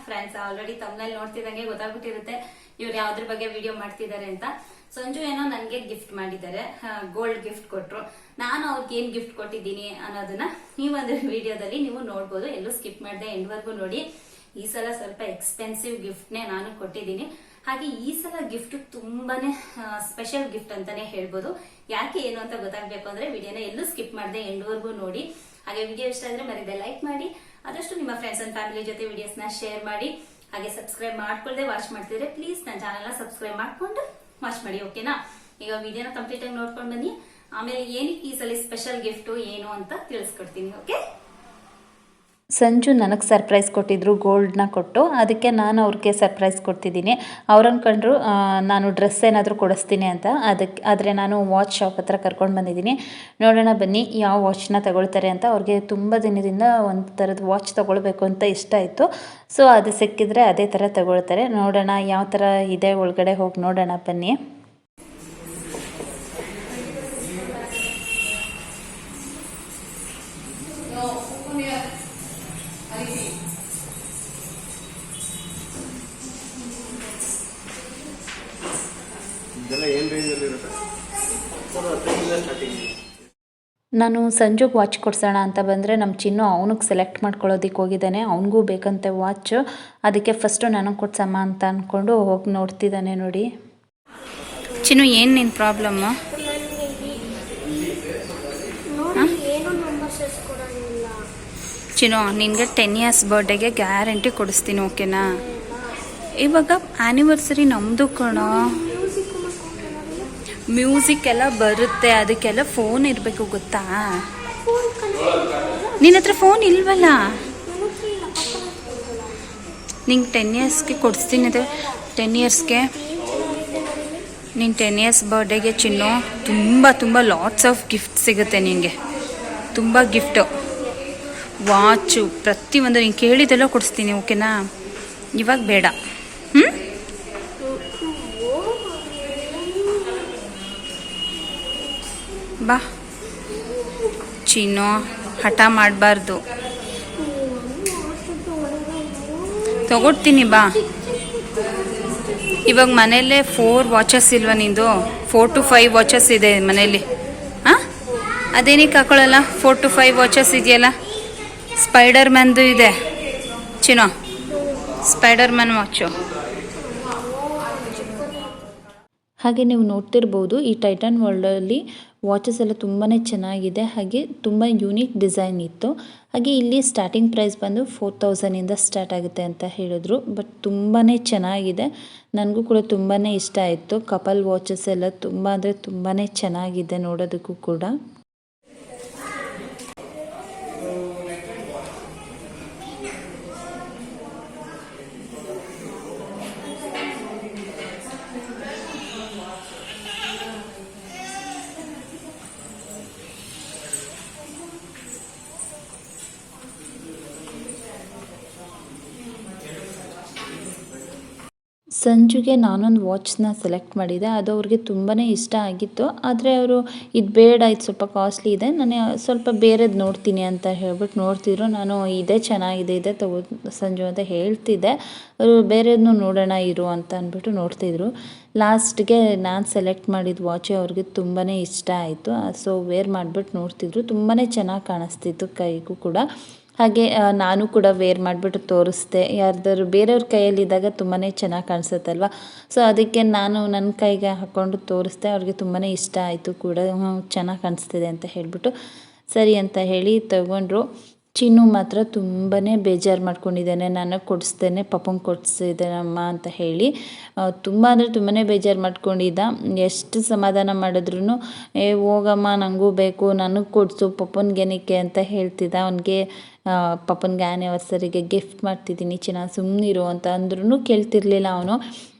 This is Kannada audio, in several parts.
ಫ್ರೆಂಡ್ಸ್ ಆಲ್ರೆಡಿ ತಮ್ಮನಲ್ಲಿ ನೋಡ್ತಿದ್ದಂಗೆ ಗೊತ್ತಾಗ್ಬಿಟ್ಟಿರುತ್ತೆ ಇವ್ರು ಯಾವ್ದ್ರ ಬಗ್ಗೆ ವಿಡಿಯೋ ಮಾಡ್ತಿದ್ದಾರೆ ಅಂತ. ಸಂಜು ಏನೋ ನನ್ಗೆ ಗಿಫ್ಟ್ ಮಾಡಿದ್ದಾರೆ, ಗೋಲ್ಡ್ ಗಿಫ್ಟ್ ಕೊಟ್ರು. ನಾನು ಅವ್ರಿಗೆ ಏನ್ ಗಿಫ್ಟ್ ಕೊಟ್ಟಿದ್ದೀನಿ ಅನ್ನೋದನ್ನ ಈ ಒಂದು ವಿಡಿಯೋದಲ್ಲಿ ನೀವು ನೋಡ್ಬೋದು. ಎಲ್ಲೂ ಸ್ಕಿಪ್ ಮಾಡದೆ ಎಂಡ್ ವರ್ಗು ನೋಡಿ. ಈ ಸಲ ಸ್ವಲ್ಪ ಎಕ್ಸ್ಪೆನ್ಸಿವ್ ಗಿಫ್ಟ್ ನೇ ನಾನು ಕೊಟ್ಟಿದ್ದೀನಿ. ಹಾಗೆ ಈ ಸಲ ಗಿಫ್ಟ್ ತುಂಬಾನೇ ಸ್ಪೆಷಲ್ ಗಿಫ್ಟ್ ಅಂತಾನೆ ಹೇಳ್ಬೋದು. ಯಾಕೆ ಏನು ಅಂತ ಗೊತ್ತಾಗ್ಬೇಕು ಅಂದ್ರೆ ವಿಡಿಯೋನ ಎಲ್ಲೂ ಸ್ಕಿಪ್ ಮಾಡದೆ ಎಂಡ್ ವರ್ಗು ನೋಡಿ. ಹಾಗೆ ವಿಡಿಯೋ ಇಷ್ಟ ಆದ್ರೆ ಮರಿದೆ ಲೈಕ್ ಮಾಡಿ, ಆದಷ್ಟು ನಿಮ್ಮ ಫ್ರೆಂಡ್ಸ್ ಅಂಡ್ ಫ್ಯಾಮಿಲಿ ಜೊತೆ ವಿಡಿಯೋಸ್ ನ ಶೇರ್ ಮಾಡಿ. ಹಾಗೆ ಸಬ್ಸ್ಕ್ರೈಬ್ ಮಾಡ್ಕೊಳ್ದೆ ವಾಚ್ ಮಾಡ್ತಿದ್ರೆ ಪ್ಲೀಸ್ ನನ್ನ ಚಾನಲ್ ನ ಸಬ್ಸ್ಕ್ರೈಬ್ ಮಾಡ್ಕೊಂಡು ವಾಚ್ ಮಾಡಿ, ಓಕೆನಾ? ಈಗ ವಿಡಿಯೋನ ಕಂಪ್ಲೀಟ್ ಆಗಿ ನೋಡ್ಕೊಂಡು ಬನ್ನಿ. ಆಮೇಲೆ ಏನಕ್ಕೆ ಈ ಸಲ ಸ್ಪೆಷಲ್ ಗಿಫ್ಟ್ ಏನು ಅಂತ ತಿಳಿಸ್ಕೊಡ್ತೀನಿ, ಓಕೆ? ಸಂಜು ನನಗೆ ಸರ್ಪ್ರೈಸ್ ಕೊಟ್ಟಿದ್ರು, ಗೋಲ್ಡ್ನ ಕೊಟ್ಟು. ಅದಕ್ಕೆ ನಾನು ಅವ್ರಿಗೆ ಸರ್ಪ್ರೈಸ್ ಕೊಡ್ತಿದ್ದೀನಿ. ಅವ್ರು ಅಂದ್ಕೊಂಡ್ರು ನಾನು ಡ್ರೆಸ್ ಏನಾದರೂ ಕೊಡಿಸ್ತೀನಿ ಅಂತ. ಆದರೆ ನಾನು ವಾಚ್ ಶಾಪ್ ಹತ್ರ ಕರ್ಕೊಂಡು ಬಂದಿದ್ದೀನಿ. ನೋಡೋಣ ಬನ್ನಿ ಯಾವ ವಾಚ್ನ ತಗೊಳ್ತಾರೆ ಅಂತ. ಅವ್ರಿಗೆ ತುಂಬ ದಿನದಿಂದ ಒಂದು ಥರದ ವಾಚ್ ತೊಗೊಳ್ಬೇಕು ಅಂತ ಇಷ್ಟ ಆಯಿತು. ಸೊ ಅದು ಸಿಕ್ಕಿದ್ರೆ ಅದೇ ಥರ ತಗೊಳ್ತಾರೆ. ನೋಡೋಣ ಯಾವ ಥರ ಇದೆ, ಒಳಗಡೆ ಹೋಗಿ ನೋಡೋಣ ಬನ್ನಿ. ನಾನು ಸಂಜುಗೆ ವಾಚ್ ಕೊಡ್ಸೋಣ ಅಂತ ಬಂದರೆ ನಮ್ಮ ಚಿನ್ನು ಅವನಿಗೆ ಸೆಲೆಕ್ಟ್ ಮಾಡ್ಕೊಳ್ಳೋದಕ್ಕೆ ಹೋಗಿದ್ದಾನೆ. ಅವನಿಗೂ ಬೇಕಂತೆ ವಾಚ್. ಅದಕ್ಕೆ ಫಸ್ಟು ನನಗೆ ಕೊಡ್ಸಮ್ಮ ಅಂತ ಅಂದ್ಕೊಂಡು ಹೋಗಿ ನೋಡ್ತಿದ್ದಾನೆ. ನೋಡಿ ಚಿನ್ನು, ಏನು ನಿನ್ನ ಪ್ರಾಬ್ಲಮ್ಮು? ಚಿನ್ನು, ನಿನಗೆ 10 years ಬರ್ಡೇಗೆ ಗ್ಯಾರಂಟಿ ಕೊಡಿಸ್ತೀನಿ, ಓಕೆನಾ? ಇವಾಗ ಆ್ಯನಿವರ್ಸರಿ ನಮ್ಮದು ಕಣೋ. ಮ್ಯೂಸಿಕ್ ಎಲ್ಲ ಬರುತ್ತೆ, ಅದಕ್ಕೆಲ್ಲ ಫೋನ್ ಇರಬೇಕು, ಗೊತ್ತಾ? ನಿನ್ನ ಹತ್ರ ಫೋನ್ ಇಲ್ವಲ್ಲ? ನಿಂಗೆ 10 yearsಗೆ ಕೊಡಿಸ್ತೀನಿ. ಅದು 10 yearsಗೆ ನೀನು 10 years ಬರ್ಡೇಗೆ ಚಿನ್ನು ತುಂಬ ಲಾಟ್ಸ್ ಆಫ್ ಗಿಫ್ಟ್ ಸಿಗುತ್ತೆ ನಿನಗೆ. ತುಂಬ ಗಿಫ್ಟು, ವಾಚು, ಪ್ರತಿಯೊಂದು ನೀನು ಕೇಳಿದೆಲ್ಲ ಕೊಡಿಸ್ತೀನಿ, ಓಕೆನಾ? ಇವಾಗ ಬೇಡ. ಬಾ ಚಿನ್ನು, ಹಠ ಮಾಡಬಾರ್ದು. ತಗೊಡ್ತೀನಿ, ಬಾ. ಇವಾಗ ಮನೆಯಲ್ಲೇ 4 ವಾಚಸ್ ಇಲ್ವಾ ನಿಂದು? 4 to 5 ವಾಚಸ್ ಇದೆ ಮನೆಯಲ್ಲಿ. ಹಾಂ, ಅದೇನಕ್ಕೆ ಹಾಕೊಳ್ಳಲ್ಲ? 4 to 5 ವಾಚಸ್ ಇದೆಯಲ್ಲ. ಸ್ಪೈಡರ್ ಮ್ಯಾನ್ದು ಇದೆ ಚಿನ್ನು, ಸ್ಪೈಡರ್ ಮ್ಯಾನ್ ವಾಚು. ಹಾಗೆ ನೀವು ನೋಡ್ತಿರ್ಬೋದು, ಈ ಟೈಟನ್ ವರ್ಲ್ಡಲ್ಲಿ ವಾಚಸ್ ಎಲ್ಲ ತುಂಬಾ ಚೆನ್ನಾಗಿದೆ. ಹಾಗೆ ತುಂಬ ಯೂನಿಕ್ ಡಿಸೈನ್ ಇತ್ತು. ಹಾಗೆ ಇಲ್ಲಿ ಸ್ಟಾರ್ಟಿಂಗ್ ಪ್ರೈಸ್ ಬಂದು 4000ಇಂದ ಸ್ಟಾರ್ಟ್ ಆಗುತ್ತೆ ಅಂತ ಹೇಳಿದ್ರು. ಬಟ್ ತುಂಬಾ ಚೆನ್ನಾಗಿದೆ, ನನಗೂ ಕೂಡ ತುಂಬಾ ಇಷ್ಟ ಆಯಿತು. ಕಪಲ್ ವಾಚಸ್ ಎಲ್ಲ ತುಂಬ ಅಂದರೆ ತುಂಬಾ ಚೆನ್ನಾಗಿದೆ ನೋಡೋದಕ್ಕೂ ಕೂಡ. ಸಂಜುಗೆ ನಾನೊಂದು ವಾಚ್ನ ಸೆಲೆಕ್ಟ್ ಮಾಡಿದೆ. ಅದು ಅವ್ರಿಗೆ ತುಂಬಾ ಇಷ್ಟ ಆಗಿತ್ತು. ಆದರೆ ಅವರು ಇದು ಬೇಡ, ಇದು ಸ್ವಲ್ಪ ಕಾಸ್ಟ್ಲಿ ಇದೆ, ನಾನು ಸ್ವಲ್ಪ ಬೇರೆದು ನೋಡ್ತೀನಿ ಅಂತ ಹೇಳ್ಬಿಟ್ಟು ನೋಡ್ತಿದ್ರು. ನಾನು ಇದೇ ಚೆನ್ನಾಗಿದೆ, ಇದೆ ತಗೋ ಸಂಜು ಅಂತ ಹೇಳ್ತಿದ್ದೆ. ಅವರು ಬೇರೆದನ್ನು ನೋಡೋಣ ಇರು ಅಂತ ಅಂದ್ಬಿಟ್ಟು ನೋಡ್ತಿದ್ರು. ಲಾಸ್ಟ್ಗೆ ನಾನು ಸೆಲೆಕ್ಟ್ ಮಾಡಿದ ವಾಚೆ ಅವ್ರಿಗೆ ತುಂಬಾ ಇಷ್ಟ ಆಯಿತು. ಸೊ ವೇರ್ ಮಾಡಿಬಿಟ್ಟು ನೋಡ್ತಿದ್ರು. ತುಂಬಾ ಚೆನ್ನಾಗಿ ಕಾಣಿಸ್ತಿತ್ತು ಕೈಗೂ ಕೂಡ. ಹಾಗೆ ನಾನು ಕೂಡ ವೇರ್ ಮಾಡಿಬಿಟ್ಟು ತೋರಿಸ್ದೆ. ಯಾರ್ದಾದ್ರು ಬೇರೆಯವ್ರ ಕೈಯಲ್ಲಿದ್ದಾಗ ತುಂಬಾ ಚೆನ್ನಾಗಿ ಕಾಣಿಸುತ್ತಲ್ವ. ಸೊ ಅದಕ್ಕೆ ನಾನು ನನ್ನ ಕೈಗೆ ಹಾಕ್ಕೊಂಡು ತೋರಿಸ್ದೆ. ಅವ್ರಿಗೆ ತುಂಬಾ ಇಷ್ಟ ಆಯಿತು ಕೂಡ. ಚೆನ್ನಾಗಿ ಕಾಣಿಸ್ತಿದೆ ಅಂತ ಹೇಳಿಬಿಟ್ಟು ಸರಿ ಅಂತ ಹೇಳಿ ತಗೊಂಡ್ರು. ಚಿನ್ನು ಮಾತ್ರ ತುಂಬಾ ಬೇಜಾರು ಮಾಡ್ಕೊಂಡಿದ್ದಾನೆ. ನನಗೆ ಕೊಡಿಸ್ತೇನೆ, ಪಪ್ಪಂಗೆ ಕೊಡಿಸಿದ್ದೇನಮ್ಮ ಅಂತ ಹೇಳಿ ತುಂಬ ಅಂದರೆ ತುಂಬಾ ಬೇಜಾರು ಮಾಡ್ಕೊಂಡಿದ್ದ. ಎಷ್ಟು ಸಮಾಧಾನ ಮಾಡಿದ್ರು ಹೋಗಮ್ಮ ನನಗೂ ಬೇಕು, ನನಗೆ ಕೊಡಿಸು, ಪಪ್ಪನಿಗೇನಕ್ಕೆ ಅಂತ ಹೇಳ್ತಿದ್ದ. ಅವನಿಗೆ ಪಪ್ಪನಿಗೆ ಆ್ಯನಿವರ್ಸರಿಗೆ ಗಿಫ್ಟ್ ಮಾಡ್ತಿದ್ದೀನಿ ಚಿನ್ನ, ಸುಮ್ಮನಿರು ಅಂತ ಅಂದ್ರೂ ಕೇಳ್ತಿರ್ಲಿಲ್ಲ ಅವನು.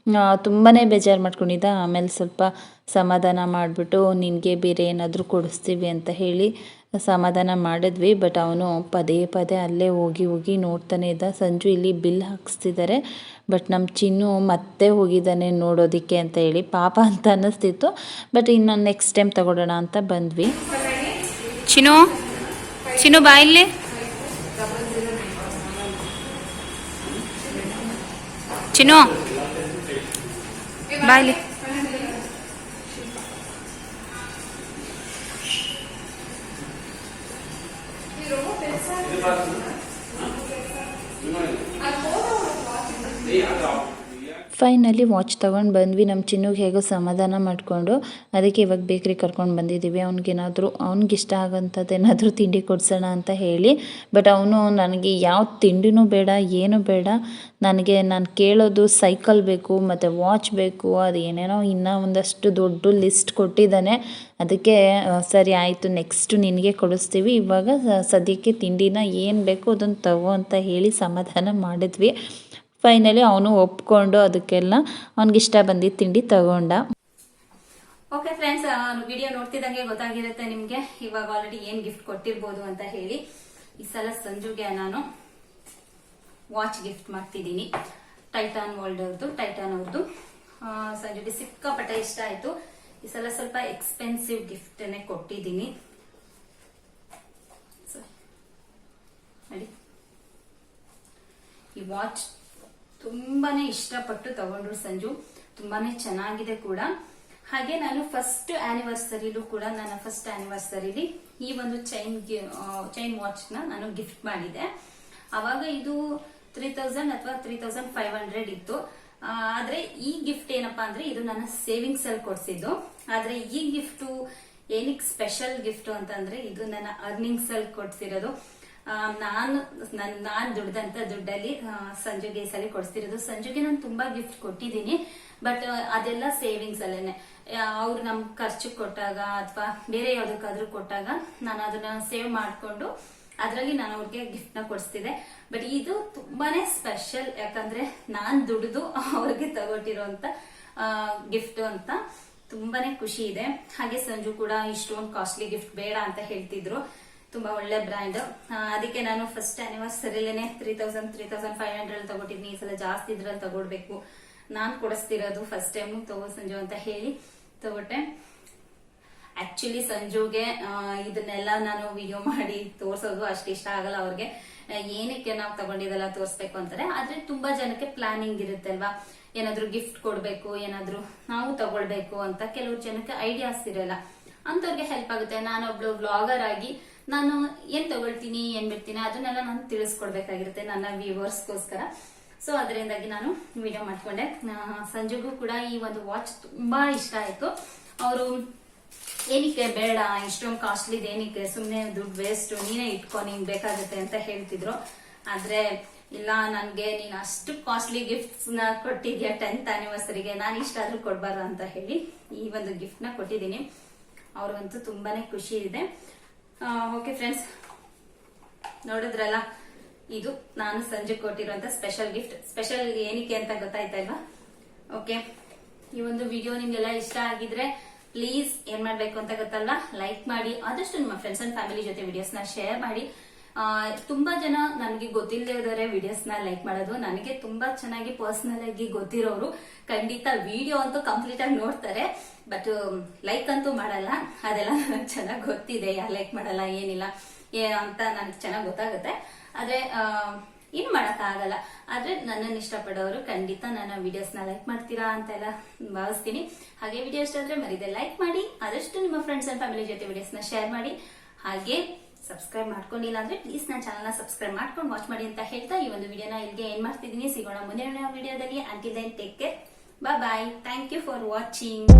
ತುಂಬಾ ಬೇಜಾರು ಮಾಡ್ಕೊಂಡಿದ್ದ. ಆಮೇಲೆ ಸ್ವಲ್ಪ ಸಮಾಧಾನ ಮಾಡಿಬಿಟ್ಟು ನಿನಗೆ ಬೇರೆ ಏನಾದರೂ ಕೊಡಿಸ್ತೀವಿ ಅಂತ ಹೇಳಿ ಸಮಾಧಾನ ಮಾಡಿದ್ವಿ. ಬಟ್ ಅವನು ಪದೇ ಅಲ್ಲೇ ಹೋಗಿ ನೋಡ್ತಾನೆ ಇದ್ದ. ಸಂಜು ಇಲ್ಲಿ ಬಿಲ್ ಹಾಕಿಸ್ತಿದ್ದಾರೆ. ಬಟ್ ನಮ್ಮ ಚಿನ್ನು ಮತ್ತೆ ಹೋಗಿದ್ದಾನೆ ನೋಡೋದಕ್ಕೆ ಅಂತ ಹೇಳಿ. ಪಾಪ ಅಂತ ಅನ್ನಿಸ್ತಿತ್ತು. ಬಟ್ ಇನ್ನು ನೆಕ್ಸ್ಟ್ ಟೈಮ್ ತಗೊಳ್ಳೋಣ ಅಂತ ಬಂದ್ವಿ. ಚಿನ್ನು ಬಾ ಇಲ್ಲಿ. ಚಿನ್ನು ಬಾಯ್ಲಿ. ಫೈನಲಿ ವಾಚ್ ತೊಗೊಂಡು ಬಂದ್ವಿ. ನಮ್ಮ ಚಿನ್ನುಗೆ ಹೇಗೋ ಸಮಾಧಾನ ಮಾಡಿಕೊಂಡು ಅದಕ್ಕೆ ಇವಾಗ ಬೇಕ್ರಿ ಕರ್ಕೊಂಡು ಬಂದಿದ್ದೀವಿ. ಅವ್ನಿಗೆ ಇಷ್ಟ ಆಗೋಂಥದ್ದು ಏನಾದರೂ ತಿಂಡಿ ಕೊಡ್ಸೋಣ ಅಂತ ಹೇಳಿ. ಬಟ್ ಅವನು ನನಗೆ ಯಾವ ತಿಂಡಿನೂ ಬೇಡ, ಏನು ಬೇಡ, ನಾನು ಕೇಳೋದು ಸೈಕಲ್ ಬೇಕು ಮತ್ತು ವಾಚ್ ಬೇಕು, ಅದು ಏನೇನೋ ಇನ್ನೂ ಒಂದಷ್ಟು ದೊಡ್ಡ ಲಿಸ್ಟ್ ಕೊಟ್ಟಿದ್ದಾನೆ. ಅದಕ್ಕೆ ಸರಿ ಆಯಿತು, ನೆಕ್ಸ್ಟ್ ನಿನಗೆ ಕೊಡಿಸ್ತೀವಿ, ಇವಾಗ ಸದ್ಯಕ್ಕೆ ತಿಂಡಿನ ಏನು ಬೇಕೋ ಅದನ್ನು ತಗೋ ಅಂತ ಹೇಳಿ ಸಮಾಧಾನ ಮಾಡಿದ್ವಿ. ಫೈನಲಿ ಅವನು ಒಪ್ಕೊಂಡು ಅದಕ್ಕೆಲ್ಲ ಅವನಿಗಿಷ್ಟ ಬಂದಿದ್ದ ತಿಂಡಿ ತಗೊಂಡ. ಓಕೆ ಫ್ರೆಂಡ್ಸ್, ವಿಡಿಯೋ ನೋಡ್ತಿದ್ದಂಗೆ ಗೊತ್ತಾಗಿರುತ್ತೆ ನಿಮ್ಗೆ ಇವಾಗ ಆಲ್ರೆಡಿ ಏನ್ ಗಿಫ್ಟ್ ಕೊಟ್ಟಿರ್ಬೋದು ಅಂತ ಹೇಳಿ. ಈ ಸಲ ಸಂಜುಗೆ ನಾನು ವಾಚ್ ಗಿಫ್ಟ್ ಮಾಡ್ತಿದ್ದೀನಿ. ಟೈಟಾನ್ ಅವ್ರದ್ದು ಸಂಜುಗೆ ಸಿಕ್ಕಾಪಟ್ಟೆ ಇಷ್ಟ ಆಯ್ತು. ಈ ಸಲ ಸ್ವಲ್ಪ ಎಕ್ಸ್ಪೆನ್ಸಿವ್ ಗಿಫ್ಟ್ ಕೊಟ್ಟಿದ್ದೀನಿ. ನೋಡಿ, ಈ ವಾಚ್ ತುಂಬಾನೇ ಇಷ್ಟಪಟ್ಟು ತಗೊಂಡ್ರು ಸಂಜು. ತುಂಬಾನೇ ಚೆನ್ನಾಗಿದೆ ಕೂಡ. ಹಾಗೆ ನಾನು ಫಸ್ಟ್ ಆನಿವರ್ಸರಿಲಿ ಈ ಒಂದು ಚೈನ್ ವಾಚ್ ನ ನಾನು ಗಿಫ್ಟ್ ಮಾಡಿದ್ದೆ. ಅವಾಗ ಇದು 3000 ಅಥವಾ 3500 ಇತ್ತು. ಆದ್ರೆ ಈ ಗಿಫ್ಟ್ ಏನಪ್ಪಾ ಅಂದ್ರೆ ಇದು ನನ್ನ ಸೇವಿಂಗ್ಸ್ ಅಲ್ಲಿ ಕೊಡ್ಸಿದ್ದು. ಆದ್ರೆ ಈ ಗಿಫ್ಟ್ ಏನಕ್ಕೆ ಸ್ಪೆಷಲ್ ಗಿಫ್ಟ್ ಅಂತಂದ್ರೆ ಇದು ನನ್ನ ಅರ್ನಿಂಗ್ಸ್ ಅಲ್ಲಿ ಕೊಡ್ಸಿರೋದು. ನಾನ್ ದುಡ್ದಂತ ದುಡ್ಡಲ್ಲಿ ಸಂಜುಗೆ ಈ ಸಲ ಕೊಡ್ಸ್ತಿರೋದು. ಸಂಜುಗೆ ನಾನು ತುಂಬಾ ಗಿಫ್ಟ್ ಕೊಟ್ಟಿದ್ದೀನಿ, ಬಟ್ ಅದೆಲ್ಲ ಸೇವಿಂಗ್ಸ್ ಅಲ್ಲೇನೆ. ಅವ್ರು ನಮ್ ಖರ್ಚು ಕೊಟ್ಟಾಗ ಅಥವಾ ಬೇರೆ ಯಾವ್ದಕ್ಕಾದ್ರೂ ಕೊಟ್ಟಾಗ ನಾನು ಅದನ್ನ ಸೇವ್ ಮಾಡ್ಕೊಂಡು ಅದ್ರಲ್ಲಿ ನಾನು ಅವ್ರಿಗೆ ಗಿಫ್ಟ್ ನ ಕೊಡಿಸ್ತಿದ್ದೆ. ಬಟ್ ಇದು ತುಂಬಾನೇ ಸ್ಪೆಷಲ್, ಯಾಕಂದ್ರೆ ನಾನ್ ದುಡ್ದು ಅವ್ರಿಗೆ ತಗೊಟ್ಟಿರೋಂತ ಗಿಫ್ಟ್ ಅಂತ ತುಂಬಾನೇ ಖುಷಿ ಇದೆ. ಹಾಗೆ ಸಂಜು ಕೂಡ ಇಷ್ಟೊಂದು ಕಾಸ್ಟ್ಲಿ ಗಿಫ್ಟ್ ಬೇಡ ಅಂತ ಹೇಳ್ತಿದ್ರು. ತುಂಬಾ ಒಳ್ಳೆ ಬ್ರ್ಯಾಂಡ್. ಅದಕ್ಕೆ ನಾನು ಫಸ್ಟ್ ಆನಿವರ್ಸರಿಲೇನೆ 3500 ತಗೊಟ್ಟಿದ್ನಿ. ಈ ಸಲ ಜಾಸ್ತಿ ಇದ್ರಲ್ಲಿ ತಗೊಡ್ಬೇಕು, ನಾನ್ ಕೊಡಿಸ್ತಿರೋದು ಫಸ್ಟ್ ಟೈಮ್ ತಗೋ ಸಂಜು ಅಂತ ಹೇಳಿ ತಗೊಟ್ಟೆ. ಆಕ್ಚುಲಿ ಸಂಜುಗೆ ಇದನ್ನೆಲ್ಲ ನಾನು ವಿಡಿಯೋ ಮಾಡಿ ತೋರ್ಸೋದು ಅಷ್ಟು ಇಷ್ಟ ಆಗಲ್ಲ ಅವ್ರಿಗೆ. ಏನಕ್ಕೆ ನಾವು ತಗೊಂಡಿದ್ದೆಲ್ಲ ತೋರ್ಸ್ಬೇಕು ಅಂತಾರೆ. ಆದ್ರೆ ತುಂಬಾ ಜನಕ್ಕೆ ಪ್ಲಾನಿಂಗ್ ಇರುತ್ತೆ ಅಲ್ವಾ, ಏನಾದ್ರು ಗಿಫ್ಟ್ ಕೊಡ್ಬೇಕು, ಏನಾದ್ರು ನಾವು ತಗೊಳ್ಬೇಕು ಅಂತ ಕೆಲವು ಜನಕ್ಕೆ ಐಡಿಯಾಸ್ ಇರಲ್ಲ. ಅಂತವ್ರಿಗೆ ಹೆಲ್ಪ್ ಆಗುತ್ತೆ. ನಾನೊಬ್ಳು ವ್ಲಾಗರ್ ಆಗಿ ನಾನು ಏನ್ ತಗೊಳ್ತೀನಿ, ಏನ್ ಬಿಡ್ತೀನಿ ಅದನ್ನೆಲ್ಲ ನಾನು ತಿಳಿಸ್ಕೊಡ್ಬೇಕಾಗಿರುತ್ತೆ ನನ್ನ ವ್ಯೂವರ್ಸ್ಗೋಸ್ಕರ. ಸೊ ಅದರಿಂದಾಗಿ ನಾನು ವಿಡಿಯೋ ಮಾಡ್ಕೊಂಡೆ. ಸಂಜುಗೂ ಕೂಡ ಈ ಒಂದು ವಾಚ್ ತುಂಬಾ ಇಷ್ಟ ಆಯ್ತು. ಅವರು ಏನಕ್ಕೆ ಬೇಡ, ಇಷ್ಟೊಂದು ಕಾಸ್ಟ್ಲಿ ಏನಕ್ಕೆ, ಸುಮ್ನೆ ದುಡ್ಡು ವೇಸ್ಟ್, ನೀನೇ ಇಟ್ಕೊ, ನಿಂಗ್ ಬೇಕಾಗುತ್ತೆ ಅಂತ ಹೇಳ್ತಿದ್ರು. ಆದ್ರೆ ಇಲ್ಲ, ನನ್ಗೆ ನೀನ್ ಅಷ್ಟು ಕಾಸ್ಟ್ಲಿ ಗಿಫ್ಟ್ಸ್ ನ ಕೊಟ್ಟಿದ್ಯಾ 10th ಆನಿವರ್ಸರಿಗೆ, ನಾನು ಇಷ್ಟ ಆದ್ರೂ ಕೊಡ್ಬಾರ್ದು ಅಂತ ಹೇಳಿ ಈ ಒಂದು ಗಿಫ್ಟ್ ನ ಕೊಟ್ಟಿದ್ದೀನಿ. ಅವ್ರಿಗಂತೂ ತುಂಬಾನೇ ಖುಷಿ ಇದೆ. ಓಕೆ ಫ್ರೆಂಡ್ಸ್, ನೋಡಿದ್ರಲ್ಲ, ಇದು ನಾನು ಸಂಜೆ ಕೊಟ್ಟಿರುವಂತ ಸ್ಪೆಷಲ್ ಗಿಫ್ಟ್. ಸ್ಪೆಷಲ್ ಏನಕ್ಕೆ ಅಂತ ಗೊತ್ತಾಯ್ತಾ ಇಲ್ವಾ? ಓಕೆ, ಈ ಒಂದು ವಿಡಿಯೋ ನಿಮ್ಗೆಲ್ಲ ಇಷ್ಟ ಆಗಿದ್ರೆ ಪ್ಲೀಸ್ ಏನ್ ಮಾಡ್ಬೇಕು ಅಂತ ಗೊತ್ತಲ್ವಾ, ಲೈಕ್ ಮಾಡಿ. ಆದಷ್ಟು ನಿಮ್ಮ ಫ್ರೆಂಡ್ಸ್ ಅಂಡ್ ಫ್ಯಾಮಿಲಿ ಜೊತೆ ವಿಡಿಯೋಸ್ ನ ಶೇರ್ ಮಾಡಿ. ತುಂಬಾ ಜನ ನನಗೆ ಗೊತ್ತಿಲ್ಲದೆ ಇರೋರೆ ವಿಡಿಯೋಸ್ ನ ಲೈಕ್ ಮಾಡೋದು. ನನಗೆ ತುಂಬಾ ಚೆನ್ನಾಗಿ ಪರ್ಸನಲ್ ಆಗಿ ಗೊತ್ತಿರೋರು ಖಂಡಿತ ವಿಡಿಯೋ ಅಂತೂ ಕಂಪ್ಲೀಟ್ ಆಗಿ ನೋಡ್ತಾರೆ, ಬಟ್ ಲೈಕ್ ಅಂತೂ ಮಾಡಲ್ಲ. ಅದೆಲ್ಲ ನನಗೆ ಚೆನ್ನಾಗಿ ಗೊತ್ತಿದೆ, ಯಾರು ಲೈಕ್ ಮಾಡಲ್ಲ ಏನಿಲ್ಲ ಅಂತ ನನಗೆ ಚೆನ್ನಾಗಿ ಗೊತ್ತಾಗುತ್ತೆ. ಆದ್ರೆ ಏನ್ ಮಾಡಕ್ ಆಗಲ್ಲ. ಆದ್ರೆ ನನ್ನನ್ನು ಇಷ್ಟಪಡೋರು ಖಂಡಿತ ನನ್ನ ವಿಡಿಯೋಸ್ ನ ಲೈಕ್ ಮಾಡ್ತೀರಾ ಅಂತೆಲ್ಲ ಭಾವಿಸ್ತೀನಿ. ಹಾಗೆ ವಿಡಿಯೋ ಇಷ್ಟ ಆದ್ರೆ ಮರಿದೆ ಲೈಕ್ ಮಾಡಿ. ಆದಷ್ಟು ನಿಮ್ಮ ಫ್ರೆಂಡ್ಸ್ ಅಂಡ್ ಫ್ಯಾಮಿಲಿ ಜೊತೆ ವಿಡಿಯೋಸ್ ನ ಶೇರ್ ಮಾಡಿ. ಹಾಗೆ ಸಬ್ಸ್ಕ್ರೈಬ್ ಮಾಡ್ಕೊಂಡಿಲ್ಲ ಅಂದ್ರೆ ಪ್ಲೀಸ್ ನನ್ನ ಚಾನಲ್ ನ ಸಬ್ಸ್ಕ್ರೈಬ್ ಮಾಡ್ಕೊಂಡು ವಾಚ್ ಮಾಡಿ ಅಂತ ಹೇಳ್ತಾ ಈ ಒಂದು ವಿಡಿಯೋನ ಇಲ್ಲಿಗೆ ಏನ್ ಮಾಡ್ತಿದ್ದೀನಿ. ಸಿಗೋಣ ಮುಂದಿನ ವಿಡಿಯೋದಲ್ಲಿ. Until then take care, bye bye. Thank you for watching.